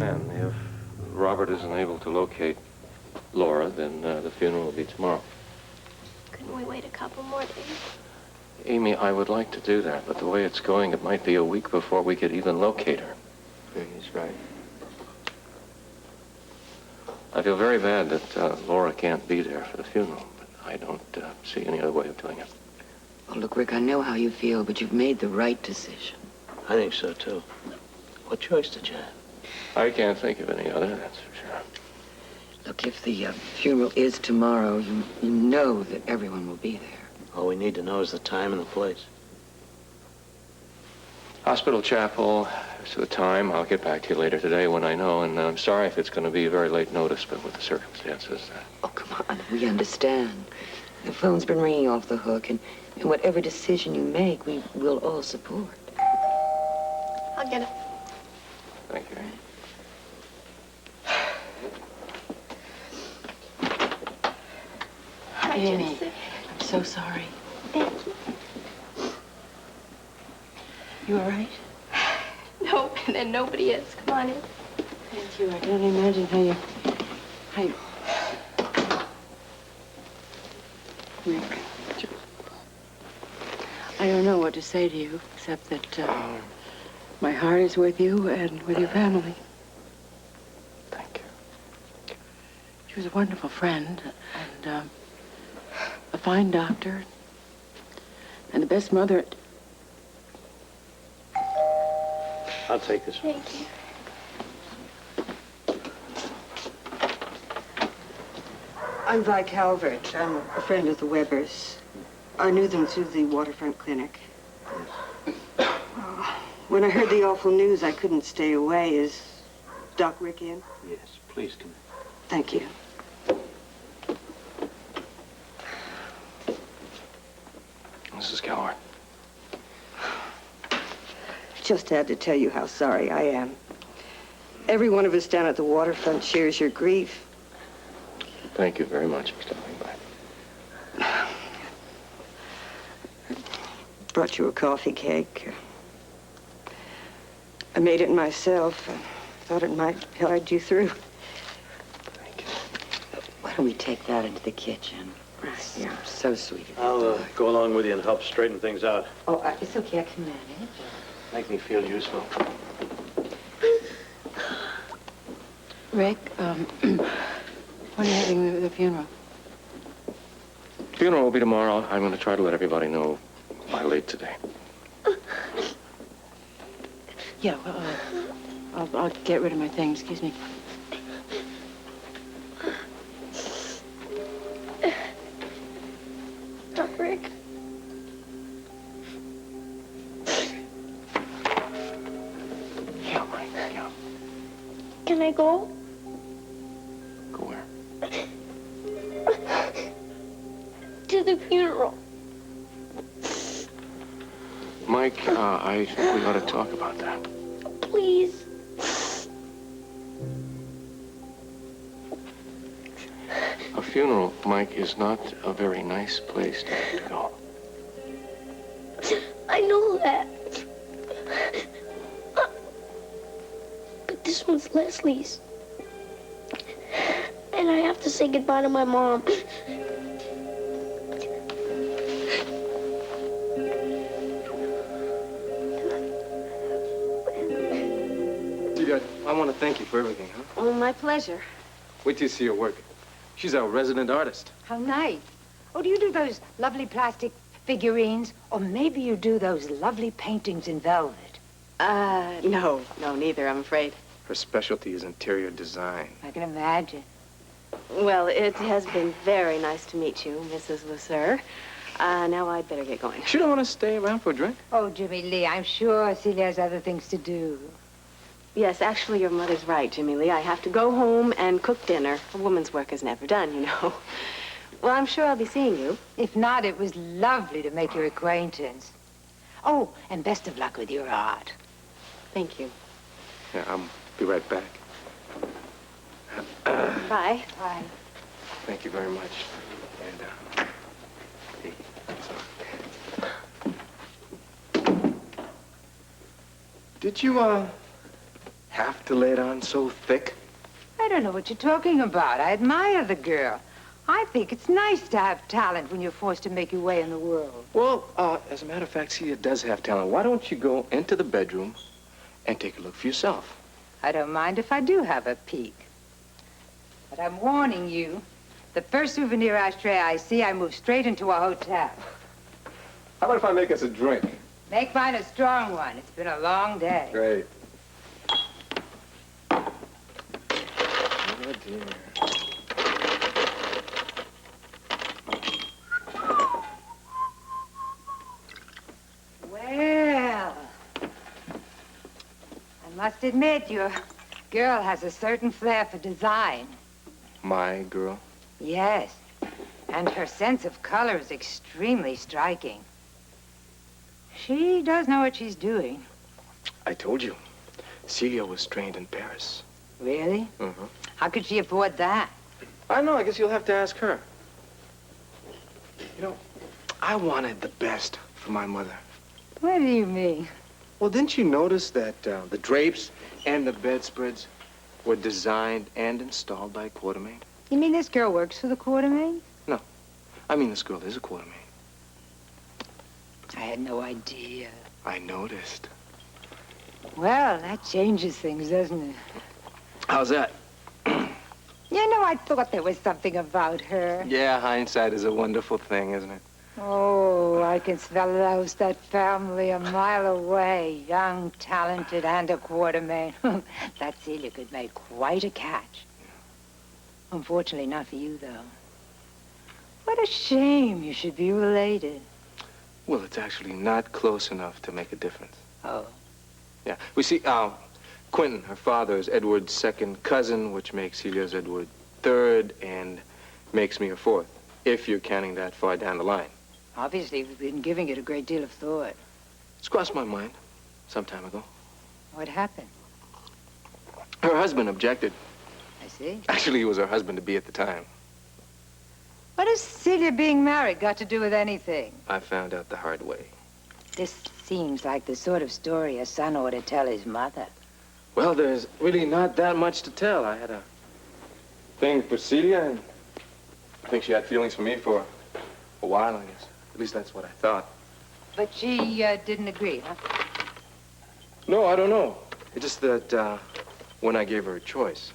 And if Robert isn't able to locate Laura, then the funeral will be tomorrow. Couldn't we wait a couple more days? Amy, I would like to do that, but the way it's going, it might be a week before we could even locate her. Yeah, he's right. I feel very bad that Laura can't be there for the funeral, but I don't see any other way of doing it. Oh, look, Rick, I know how you feel, but you've made the right decision. I think so, too. What choice did you have? I can't think of any other, that's for sure. Look, if the funeral is tomorrow, you know that everyone will be there. All we need to know is the time and the place. Hospital chapel, as to the time, I'll get back to you later today when I know, and I'm sorry if it's going to be a very late notice, but with the circumstances... Oh, come on, we understand. The phone's been ringing off the hook, and whatever decision you make, we will all support. I'll get it. Thank you. Hi, Annie, Joseph. I'm so sorry. Thank you. You all right? No, and then nobody is. Come on in. Thank you. I can't imagine how you... Rick, I don't know what to say to you, except that my heart is with you and with your family. Thank you. She was a wonderful friend and a fine doctor and the best mother. I'll take this one. Thank you. I'm Vi Calvert. I'm a friend of the Webbers. I knew them through the waterfront clinic. When I heard the awful news, I couldn't stay away. Is Doc Rick in? Yes, please come in. Thank you. Mrs. Calvert. Just had to tell you how sorry I am. Every one of us down at the waterfront shares your grief. Thank you very much for stopping by. Brought you a coffee cake. I made it myself. I thought it might guide you through. Thank you. Why don't we take that into the kitchen? Yeah, so sweet. I'll go along with you and help straighten things out. Oh, it's okay. I can manage. Make me feel useful. Rick, when are you having the funeral? Funeral will be tomorrow. I'm going to try to let everybody know by late today. Yeah, well, I'll get rid of my things. Excuse me. Doc Rick. Yeah, Mike, yeah. Can I go? Go where? To the funeral. Mike, I think we ought to talk about that. Please. A funeral, Mike, is not a very nice place to have to go. I know that. But this one's Leslie's. And I have to say goodbye to my mom. I want to thank you for everything, huh? Oh, my pleasure. Wait till you see her work. She's our resident artist. How nice. Oh, do you do those lovely plastic figurines? Or maybe you do those lovely paintings in velvet? No, neither, I'm afraid. Her specialty is interior design. I can imagine. Well, it has been very nice to meet you, Mrs. LeSueur. Now I'd better get going. She don't want to stay around for a drink? Oh, Jimmy Lee, I'm sure Celia has other things to do. Yes, actually, your mother's right, Jimmy Lee. I have to go home and cook dinner. A woman's work is never done, you know. Well, I'm sure I'll be seeing you. If not, it was lovely to make your acquaintance. Oh, and best of luck with your art. Thank you. Yeah, I'll be right back. Bye. Bye. Thank you very much. And, hey, did you, have to lay it on so thick? I don't know what you're talking about. I admire the girl. I think it's nice to have talent when you're forced to make your way in the world. Well, as a matter of fact, Celia does have talent. Why don't you go into the bedroom and take a look for yourself? I don't mind if I do have a peek. But I'm warning you, the first souvenir ashtray I see, I move straight into a hotel. How about if I make us a drink? Make mine a strong one. It's been a long day. Great. Oh, dear. Well, I must admit, your girl has a certain flair for design. My girl? Yes, and her sense of color is extremely striking. She does know what she's doing. I told you. Celia was trained in Paris. Really? Mm-hmm. How could she afford that? I don't know. I guess you'll have to ask her. You know, I wanted the best for my mother. What do you mean? Well, didn't you notice that the drapes and the bedspreads were designed and installed by a quartermaid? You mean this girl works for the quartermaid? No. I mean, this girl is a quartermaid. I had no idea. I noticed. Well, that changes things, doesn't it? How's that? You know, I thought there was something about her. Yeah, hindsight is a wonderful thing, isn't it? Oh, I can smell that family a mile away. Young, talented, and a quartermaid. That Celia could make quite a catch. Unfortunately, not for you, though. What a shame you should be related. Well, it's actually not close enough to make a difference. Oh. Yeah. We see, Quentin, her father, is Edward's second cousin, which makes Celia's Edward third and makes me her fourth, if you're counting that far down the line. Obviously, we've been giving it a great deal of thought. It's crossed my mind some time ago. What happened? Her husband objected. I see. Actually, he was her husband-to-be at the time. What has Celia being married got to do with anything? I found out the hard way. This seems like the sort of story a son ought to tell his mother. Well, there's really not that much to tell. I had a thing for Celia, and I think she had feelings for me for a while, I guess. At least that's what I thought. But she didn't agree, huh? No, I don't know. It's just that when I gave her a choice,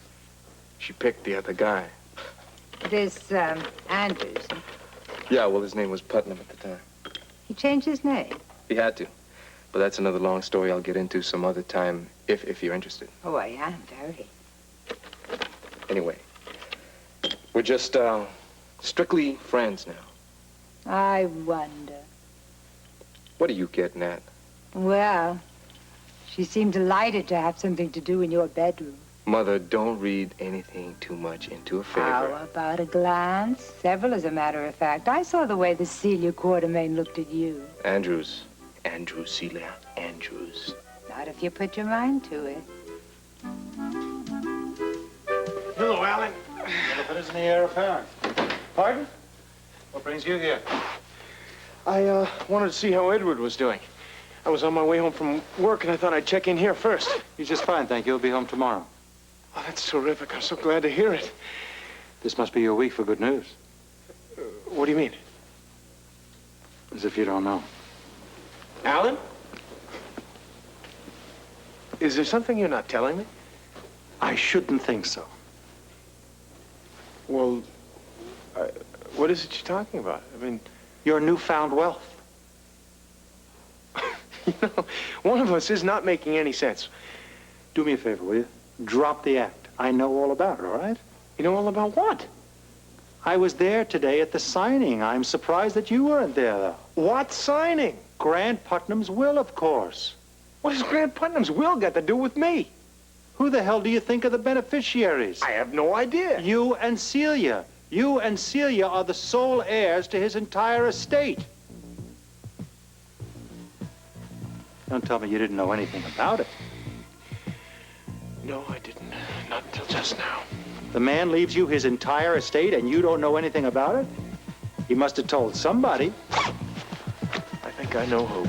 she picked the other guy. This, Andrews, Yeah, well, his name was Putnam at the time. he changed his name. He had to. But that's another long story I'll get into some other time, if you're interested. Oh, I am, very. Anyway, we're just strictly friends now. I wonder. What are you getting at? Well, she seemed delighted to have something to do in your bedroom. Mother, don't read anything too much into a How favor. about a glance? Several, as a matter of fact. I saw the way the Celia quartermaid looked at you. Andrews, Celia, Andrews. Not if you put your mind to it. Hello, Alan. Elephant in the air apparent. Pardon? What brings you here? I wanted to see how Edward was doing. I was on my way home from work, and I thought I'd check in here first. He's just fine, thank you. He'll be home tomorrow. Oh, that's terrific. I'm so glad to hear it. This must be your week for good news. What do you mean? As if you don't know. Alan? Is there something you're not telling me? I shouldn't think so. Well, what is it you're talking about? I mean, Your newfound wealth. you know, one of us is not making any sense. Do me a favor, will you? Drop the act. I know all about it, all right? You know all about what? I was there today at the signing. I'm surprised that you weren't there, though. What signing? Grant Putnam's will, of course. What has Grant Putnam's will got to do with me? Who the hell do you think are the beneficiaries? I have no idea. You and Celia. You and Celia are the sole heirs to his entire estate. Don't tell me you didn't know anything about it. No, I didn't. Not until just now. The man leaves you his entire estate and you don't know anything about it? He must have told somebody. I think I know who.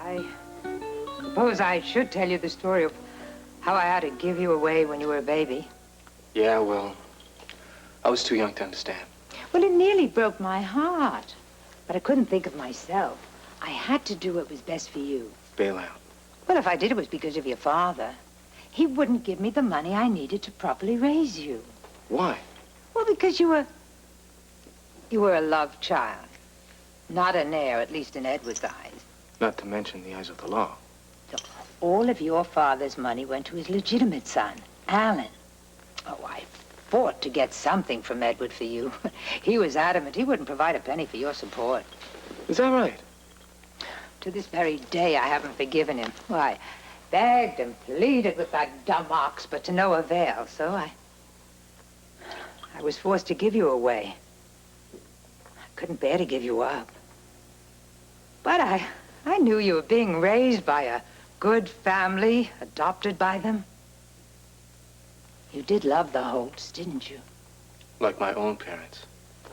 I suppose I should tell you the story of how I had to give you away when you were a baby. Yeah, well, I was too young to understand. Well, it nearly broke my heart. But I couldn't think of myself. I had to do what was best for you. Bail out. Well, if I did, it was because of your father. He wouldn't give me the money I needed to properly raise you. Why? Well, because you were a love child. Not an heir, at least in Edward's eyes. Not to mention the eyes of the law. So all of your father's money went to his legitimate son, Alan. Oh, I fought to get something from Edward for you. He was adamant he wouldn't provide a penny for your support. Is that right? To this very day, I haven't forgiven him. Why, begged and pleaded with that dumb ox, but to no avail. So I was forced to give you away. I couldn't bear to give you up. But I knew you were being raised by a good family, adopted by them. You did love the Holts, didn't you? Like my own parents.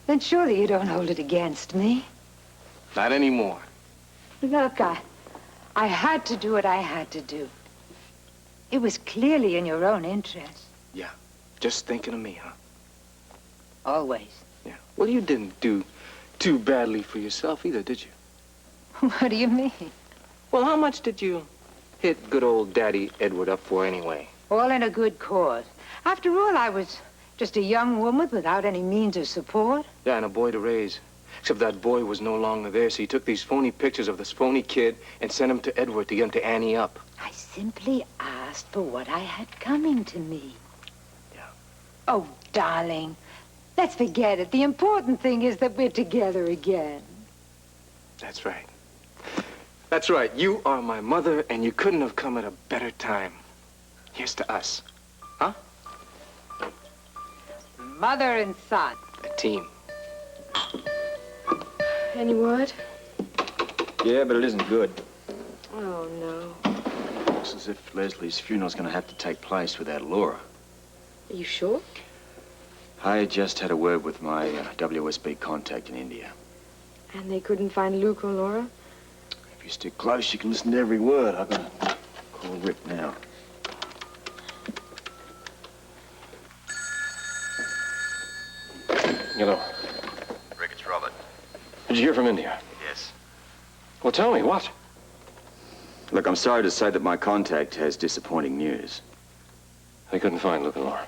Then surely you don't hold it against me. Not anymore. Look, I had to do what I had to do. It was clearly in your own interest. Yeah. Just thinking of me, huh? Always. Yeah. Well, you didn't do too badly for yourself either, did you? What do you mean? Well, how much did you hit good old Daddy Edward up for anyway? All in a good cause. After all, I was just a young woman without any means of support. Yeah, and a boy to raise. Except that boy was no longer there, so he took these phony pictures of this phony kid and sent them to Edward to get him to Annie up. I simply asked for what I had coming to me. Yeah. Oh, darling, let's forget it. The important thing is that we're together again. That's right. That's right. You are my mother, and you couldn't have come at a better time. Here's to us. Huh? Mother and son. A team. Any word? Yeah, but it isn't good. Oh, no. Looks as if Leslie's funeral's going to have to take place without Laura. Are you sure? I just had a word with my WSB contact in India. And they couldn't find Luke or Laura? If you stick close, you can listen to every word. I'm going to call Rick now. Hello. Rick, it's Robert. Did you hear from India? Yes. Well, tell me, what? Look, I'm sorry to say that my contact has disappointing news. They couldn't find Luke and Laura.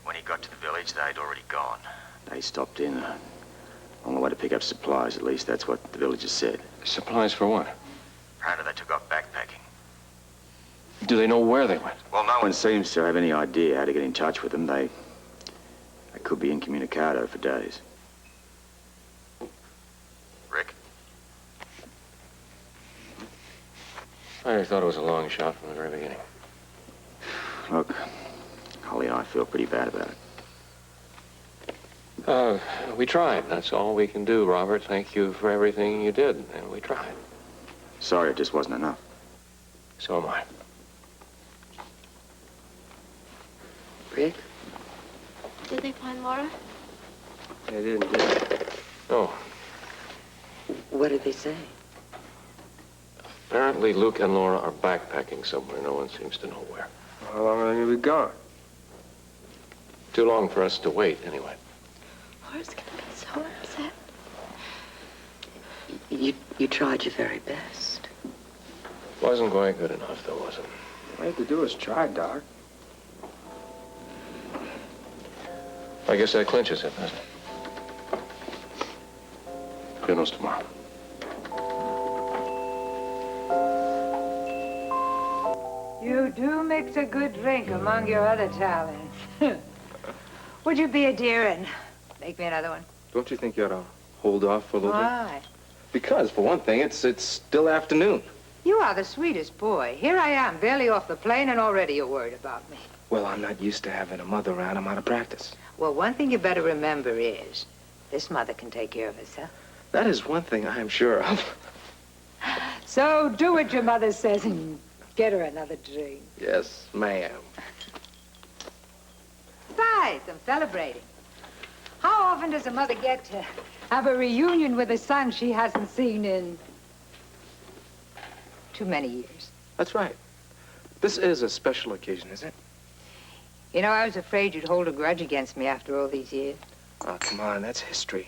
When he got to the village, they'd already gone. They stopped in on the way to pick up supplies. At least that's what the villagers said. Supplies for what? Apparently they took off backpacking. Do they know where they went? Well, no one seems to have any idea how to get in touch with them. They could be incommunicado for days. Rick? I thought it was a long shot from the very beginning. Look, Holly and I feel pretty bad about it. We tried. That's all we can do, Robert. Thank you for everything you did, and we tried. Sorry, it just wasn't enough. So am I. Rick? Did they find Laura? They didn't, did they? No. What did they say? Apparently, Luke and Laura are backpacking somewhere. No one seems to know where. How long are they going to be gone? Too long for us to wait, anyway. Laura's gonna be so upset. You tried your very best. Wasn't quite good enough, though, was it? All I had to do is try, Doc. I guess that clinches it, doesn't it? Funeral's tomorrow. You do mix a good drink among your other talents. Would you be a dear and make me another one? Don't you think you ought to hold off for a little bit? Why? Because, for one thing, it's still afternoon. You are the sweetest boy. Here I am, barely off the plane, and already you're worried about me. Well, I'm not used to having a mother around. I'm out of practice. Well, one thing you better remember is this mother can take care of herself. That is one thing I am sure of. So do what your mother says and get her another drink. Yes, ma'am. Besides, I'm celebrating. How often does a mother get to have a reunion with a son she hasn't seen in Too many years. That's right. This is a special occasion, isn't it? You know, I was afraid you'd hold a grudge against me after all these years. Oh, come on, that's history.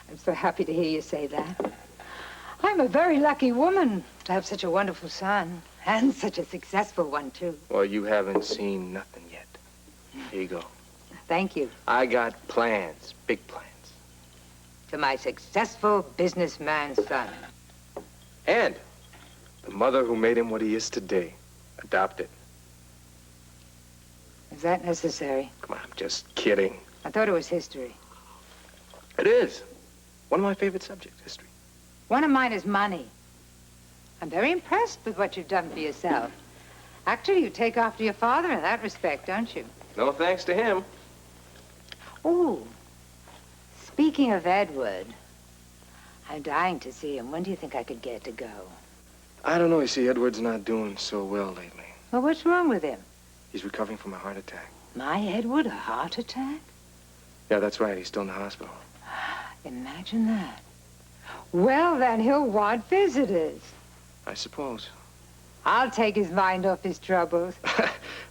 I'm so happy to hear you say that. I'm a very lucky woman to have such a wonderful son, and such a successful one, too. Well, you haven't seen nothing yet. Here you go. Thank you. I got plans, big plans. To my successful businessman son. And the mother who made him what he is today. Adopted. Is that necessary? Come on, I'm just kidding. I thought it was history. It is. One of my favorite subjects, history. One of mine is money. I'm very impressed with what you've done for yourself. Actually, you take after your father in that respect, don't you? No thanks to him. Oh, speaking of Edward, I'm dying to see him. When do you think I could get to go? I don't know. You see, Edward's not doing so well lately. Well, what's wrong with him? He's recovering from a heart attack. My Edward, a heart attack? Yeah, that's right. He's still in the hospital. Imagine that. Well, then he'll want visitors. I suppose. I'll take his mind off his troubles.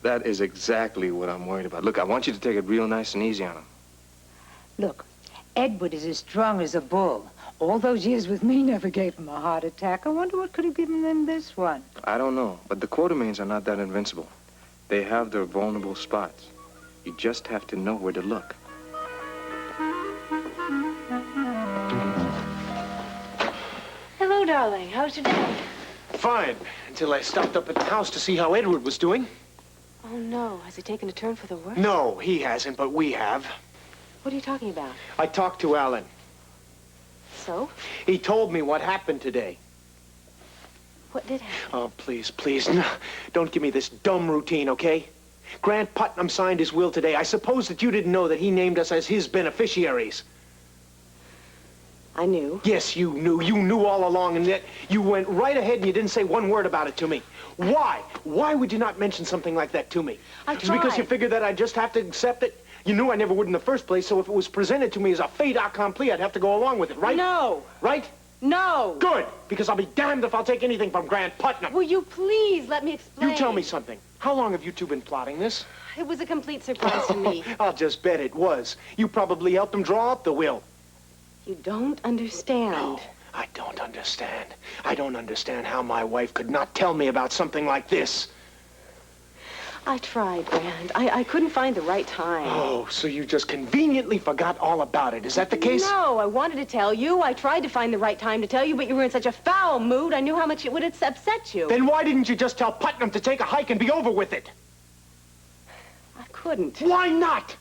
That is exactly what I'm worried about. Look, I want you to take it real nice and easy on him. Look, Edward is as strong as a bull. All those years with me never gave him a heart attack. I wonder what could have given them this one. I don't know, but the Quartermains are not that invincible. They have their vulnerable spots. You just have to know where to look. Hello, darling. How's your day? Fine, until I stopped up at the house to see how Edward was doing. Oh, no. Has he taken a turn for the worse? No, he hasn't, but we have. What are you talking about? I talked to Alan. So? He told me what happened today. What did happen? Oh, please, please, no, don't give me this dumb routine, okay? Grant Putnam signed his will today. I suppose that you didn't know that he named us as his beneficiaries. I knew. Yes, you knew. You knew all along, and yet you went right ahead and you didn't say one word about it to me. Why? Why would you not mention something like that to me? I Is it because you tried. figured that I'd just have to accept it? You knew I never would in the first place, so if it was presented to me as a fait accompli, I'd have to go along with it, right? No. Right? No. Good, because I'll be damned if I'll take anything from Grant Putnam. Will you please let me explain? You tell me something. How long have you two been plotting this? It was a complete surprise to me. I'll just bet it was. You probably helped him draw up the will. You don't understand. No, I don't understand. I don't understand how my wife could not tell me about something like this. I tried, Grant. I couldn't find the right time. Oh, so you just conveniently forgot all about it. Is that the case? No, I wanted to tell you. I tried to find the right time to tell you, but you were in such a foul mood, I knew how much it would upset you. Then why didn't you just tell Putnam to take a hike and be over with it? I couldn't. Why not?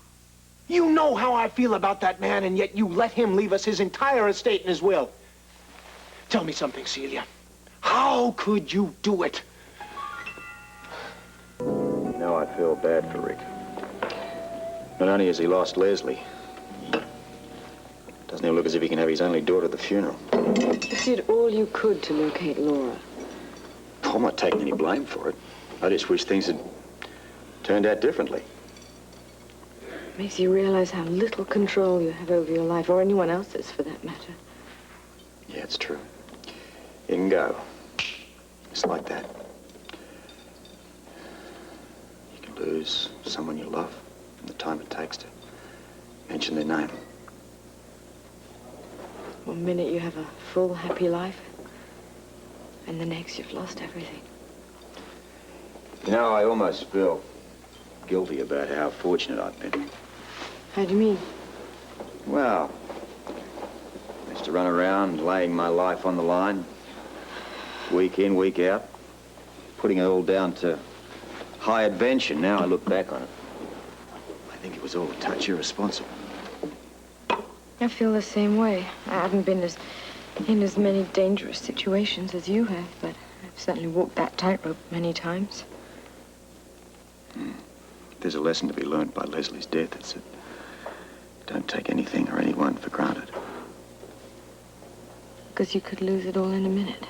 You know how I feel about that man, and yet you let him leave us his entire estate in his will. Tell me something, Celia. How could you do it? You know, I feel bad for Rick. Not only has he lost Leslie, doesn't even look as if he can have his only daughter at the funeral. You did all you could to locate Laura. I'm not taking any blame for it. I just wish things had turned out differently. Makes you realize how little control you have over your life, or anyone else's for that matter. Yeah, it's true. You can go. Just like that. You can lose someone you love in the time it takes to mention their name. One minute you have a full, happy life, and the next you've lost everything. You know, I almost feel guilty about how fortunate I've been. How do you mean? Well, I used to run around laying my life on the line, week in, week out, putting it all down to high adventure. Now I look back on it, I think it was all a touch irresponsible. I feel the same way. I haven't been in as many dangerous situations as you have, but I've certainly walked that tightrope many times. There's a lesson to be learned by Leslie's death. It's that don't take anything or anyone for granted. Because you could lose it all in a minute.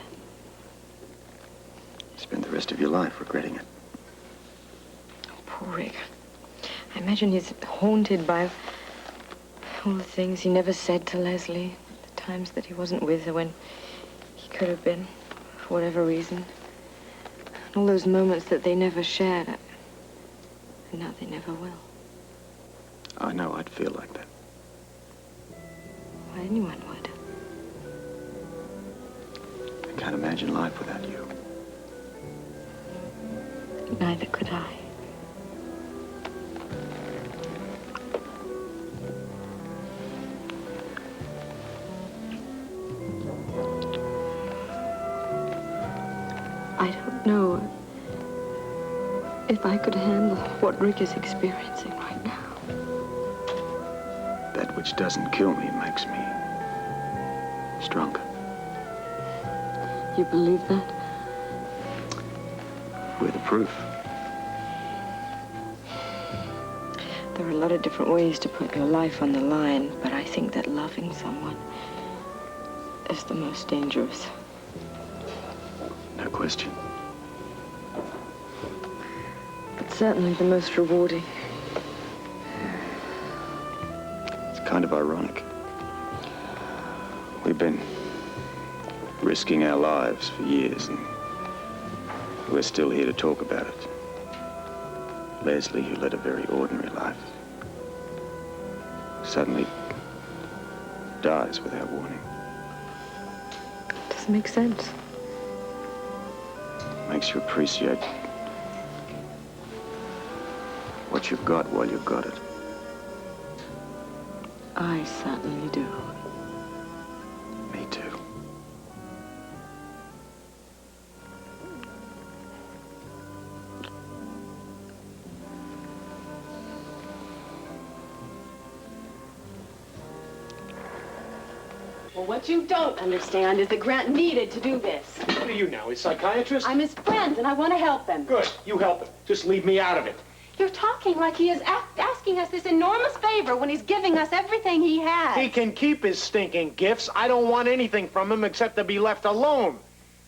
Spend the rest of your life regretting it. Poor Rick. I imagine he's haunted by all the things he never said to Leslie, the times that he wasn't with her when he could have been. for whatever reason. All those moments that they never shared, and now they never will. I know I'd feel like that. Well, anyone would. I can't imagine life without you. Neither could I. I don't know if I could handle what Rick is experiencing right now. That which doesn't kill me makes me stronger. You believe that? We're the proof. There are a lot of different ways to put your life on the line, but I think that loving someone is the most dangerous. No question. But certainly the most rewarding. It's kind of ironic. We've been risking our lives for years, and we're still here to talk about it. Leslie, who led a very ordinary life, suddenly dies without warning. Doesn't make sense. Makes you appreciate what you've got while you've got it. I certainly do. Me too. Well, what you don't understand is that Grant needed to do this. What are you now, his psychiatrist? I'm his friend, and I want to help him. Good. You help him. Just leave me out of it. You're talking like he is asking us this enormous favor when he's giving us everything he has. He can keep his stinking gifts. I don't want anything from him except to be left alone.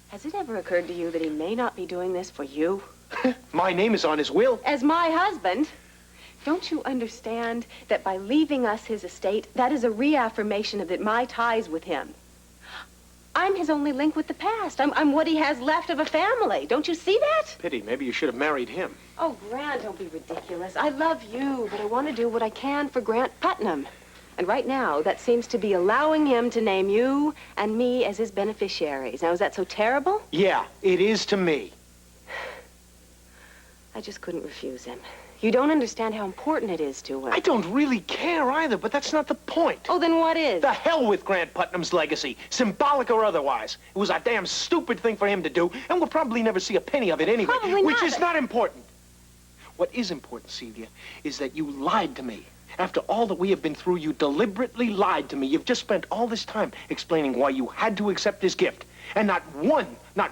Has it ever occurred to you that he may not be doing this for you? My name is on his will. As my husband, don't you understand that by leaving us his estate, that is a reaffirmation of my ties with him? I'm his only link with the past. I'm what he has left of a family. Don't you see that? Pity. Maybe you should have married him. Oh, Grant, don't be ridiculous. I love you, but I want to do what I can for Grant Putnam. And right now, that seems to be allowing him to name you and me as his beneficiaries. Now, is that so terrible? Yeah, it is to me. I just couldn't refuse him. You don't understand how important it is to him. I don't really care either, but that's not the point. Oh, then what is? The hell with Grant Putnam's legacy, symbolic or otherwise. It was a damn stupid thing for him to do, and we'll probably never see a penny of it anyway. Probably which not. is not important. What is important, Celia, is that you lied to me. After all that we have been through, you deliberately lied to me. You've just spent all this time explaining why you had to accept his gift. And not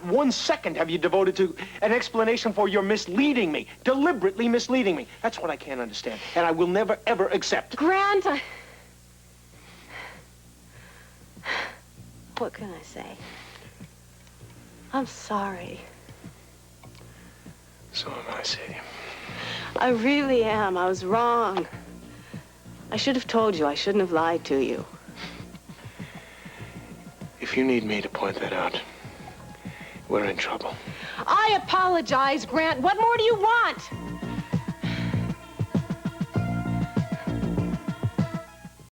one second have you devoted to an explanation for your misleading me, deliberately misleading me. That's what I can't understand, and I will never, ever accept. Grant, what can I say? I'm sorry. So am I, Celia. I really am. I was wrong. I should have told you. I shouldn't have lied to you. If you need me to point that out, we're in trouble. I apologize, Grant. What more do you want?